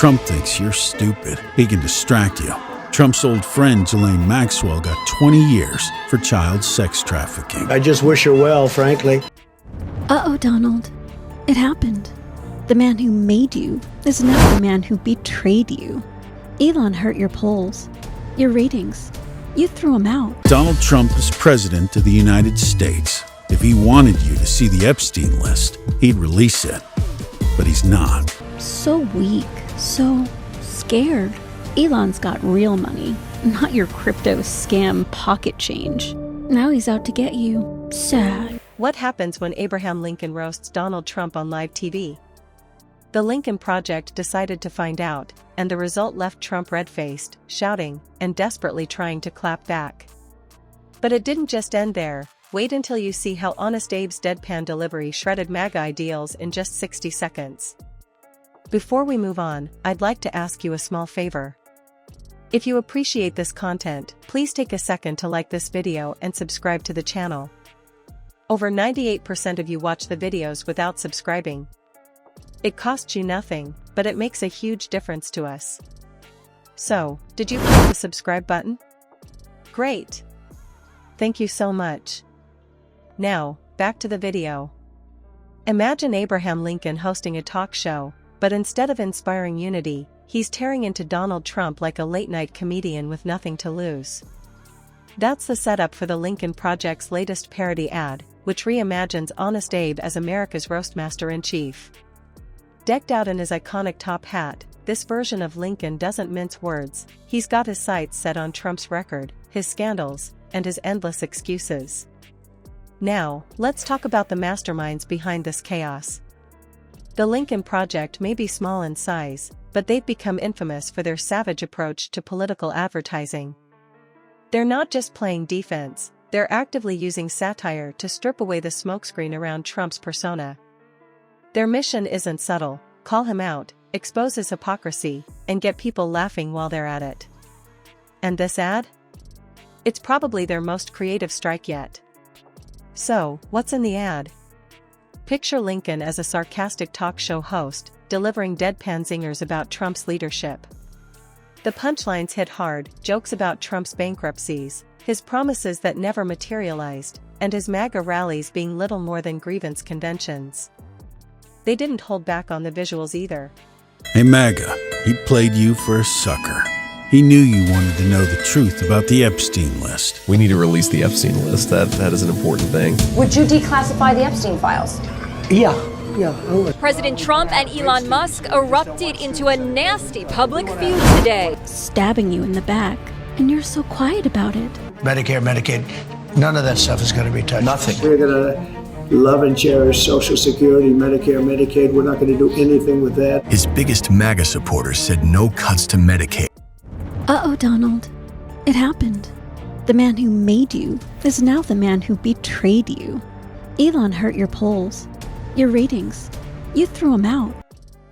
Trump thinks you're stupid. He can distract you. Trump's old friend Ghislaine Maxwell got 20 years for child sex trafficking. I just wish her well, frankly. Uh-oh, Donald. It happened. The man who made you is now the man who betrayed you. Elon hurt your polls, your ratings. You threw him out. Donald Trump is president of the United States. If he wanted you to see the Epstein list, he'd release it. But he's not. So weak, so scared. Elon's got real money, not your crypto scam pocket change. Now he's out to get you. Sad. What happens when Abraham Lincoln roasts Donald Trump on live TV? The Lincoln Project decided to find out, and the result left Trump red-faced, shouting, and desperately trying to clap back. But it didn't just end there. Wait until you see how Honest Abe's deadpan delivery shredded MAGA ideals in just 60 seconds. Before we move on, I'd like to ask you a small favor. If you appreciate this content, please take a second to like this video and subscribe to the channel. Over 98% of you watch the videos without subscribing. It costs you nothing, but it makes a huge difference to us. So, did you press the subscribe button? Great! Thank you so much. Now, back to the video. Imagine Abraham Lincoln hosting a talk show, but instead of inspiring unity, he's tearing into Donald Trump like a late-night comedian with nothing to lose. That's the setup for the Lincoln Project's latest parody ad, which reimagines Honest Abe as America's roastmaster-in-chief. Decked out in his iconic top hat, this version of Lincoln doesn't mince words. He's got his sights set on Trump's record, his scandals, and his endless excuses. Now, let's talk about the masterminds behind this chaos. The Lincoln Project may be small in size, but they've become infamous for their savage approach to political advertising. They're not just playing defense, they're actively using satire to strip away the smokescreen around Trump's persona. Their mission isn't subtle: call him out, expose his hypocrisy, and get people laughing while they're at it. And this ad? It's probably their most creative strike yet. So, what's in the ad? Picture Lincoln as a sarcastic talk show host, delivering deadpan zingers about Trump's leadership. The punchlines hit hard, jokes about Trump's bankruptcies, his promises that never materialized, and his MAGA rallies being little more than grievance conventions. They didn't hold back on the visuals either. Hey MAGA, he played you for a sucker. He knew you wanted to know the truth about the Epstein list. We need to release the Epstein list. That is an important thing. Would you declassify the Epstein files? Yeah, I would. President Trump and Elon Musk erupted into a nasty public feud today. Stabbing you in the back, and you're so quiet about it. Medicare, Medicaid, none of that stuff is going to be touched. Nothing. We're going to love and cherish Social Security, Medicare, Medicaid. We're not going to do anything with that. His biggest MAGA supporters said no cuts to Medicaid. Uh-oh, Donald. It happened. The man who made you is now the man who betrayed you. Elon hurt your polls, your ratings. You threw him out.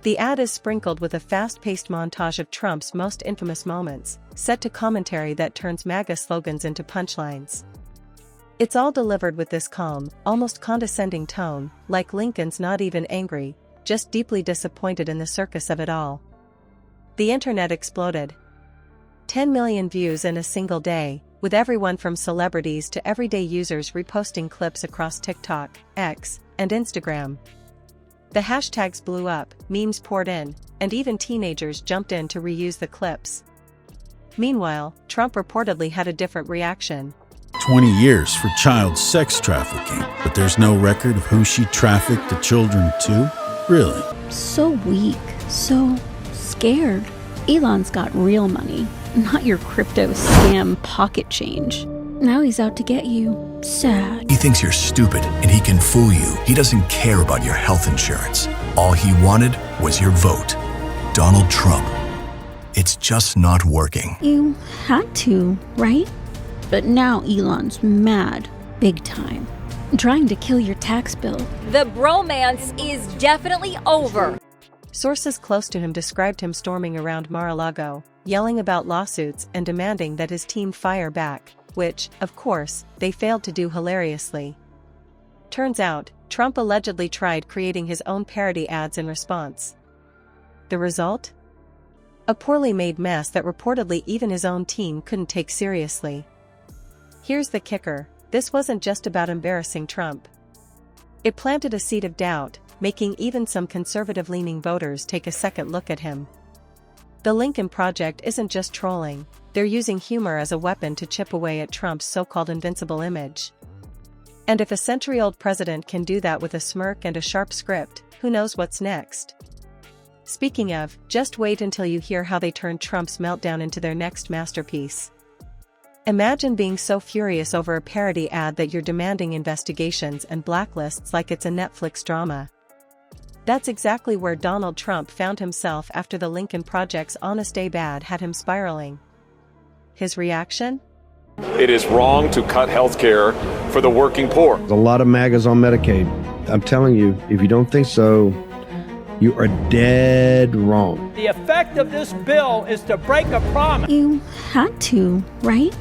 The ad is sprinkled with a fast-paced montage of Trump's most infamous moments, set to commentary that turns MAGA slogans into punchlines. It's all delivered with this calm, almost condescending tone, like Lincoln's not even angry, just deeply disappointed in the circus of it all. The internet exploded. 10 million views in a single day, with everyone from celebrities to everyday users reposting clips across TikTok, X, and Instagram. The hashtags blew up, memes poured in, and even teenagers jumped in to reuse the clips. Meanwhile, Trump reportedly had a different reaction. 20 years for child sex trafficking, but there's no record of who she trafficked the children to? Really? So weak, so scared. Elon's got real money, not your crypto scam pocket change. Now he's out to get you. Sad. He thinks you're stupid and he can fool you. He doesn't care about your health insurance. All he wanted was your vote. Donald Trump. It's just not working. You had to, right? But now Elon's mad, big time, trying to kill your tax bill. The bromance is definitely over. Sources close to him described him storming around Mar-a-Lago, yelling about lawsuits and demanding that his team fire back, which, of course, they failed to do hilariously. Turns out, Trump allegedly tried creating his own parody ads in response. The result? A poorly made mess that reportedly even his own team couldn't take seriously. Here's the kicker, this wasn't just about embarrassing Trump. It planted a seed of doubt, making even some conservative-leaning voters take a second look at him. The Lincoln Project isn't just trolling, they're using humor as a weapon to chip away at Trump's so-called invincible image. And if a century-old president can do that with a smirk and a sharp script, who knows what's next? Speaking of, just wait until you hear how they turned Trump's meltdown into their next masterpiece. Imagine being so furious over a parody ad that you're demanding investigations and blacklists like it's a Netflix drama. That's exactly where Donald Trump found himself after the Lincoln Project's Honest Abe ad had him spiraling. His reaction? It is wrong to cut health care for the working poor. There's a lot of MAGAs on Medicaid. I'm telling you, if you don't think so, you are dead wrong. The effect of this bill is to break a promise. You had to, right?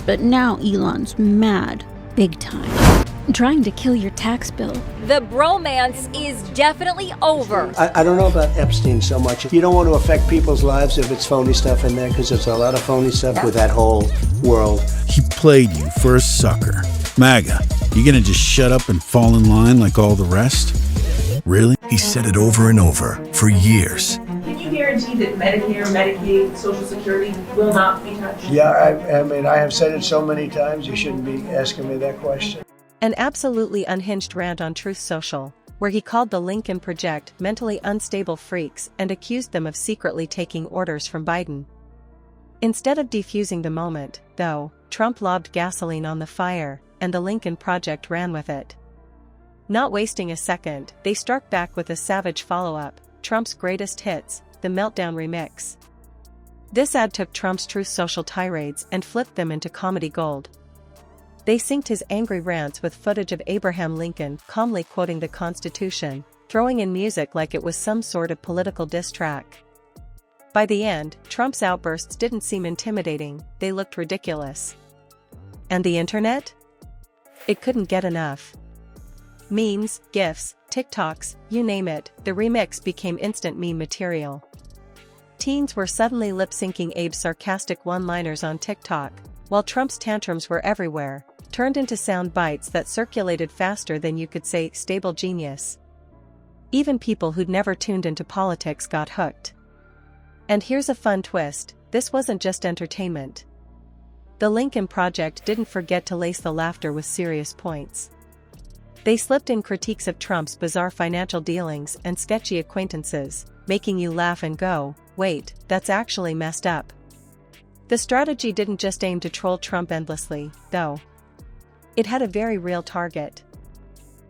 But now Elon's mad, big time. Trying to kill your tax bill. The bromance is definitely over. I don't know about Epstein so much. You don't want to affect people's lives if it's phony stuff in there, because there's a lot of phony stuff with that whole world. He played you for a sucker. MAGA, you gonna just shut up and fall in line like all the rest? Really? He said it over and over for years. Can you guarantee that Medicare, Medicaid, Social Security will not be touched? Yeah, I mean, I have said it so many times, you shouldn't be asking me that question. An absolutely unhinged rant on Truth Social, where he called the Lincoln Project mentally unstable freaks and accused them of secretly taking orders from Biden. Instead of defusing the moment, though, Trump lobbed gasoline on the fire, and the Lincoln Project ran with it. Not wasting a second, they struck back with a savage follow-up, Trump's greatest hits, the Meltdown Remix. This ad took Trump's Truth Social tirades and flipped them into comedy gold. They synced his angry rants with footage of Abraham Lincoln calmly quoting the Constitution, throwing in music like it was some sort of political diss track. By the end, Trump's outbursts didn't seem intimidating, they looked ridiculous. And the internet? It couldn't get enough. Memes, GIFs, TikToks, you name it, the remix became instant meme material. Teens were suddenly lip-syncing Abe's sarcastic one-liners on TikTok, while Trump's tantrums were everywhere, turned into sound bites that circulated faster than you could say stable genius. Even people who'd never tuned into politics got hooked. And here's a fun twist, this wasn't just entertainment. The Lincoln Project didn't forget to lace the laughter with serious points. They slipped in critiques of Trump's bizarre financial dealings and sketchy acquaintances, making you laugh and go, wait, that's actually messed up. The strategy didn't just aim to troll Trump endlessly, though. It had a very real target.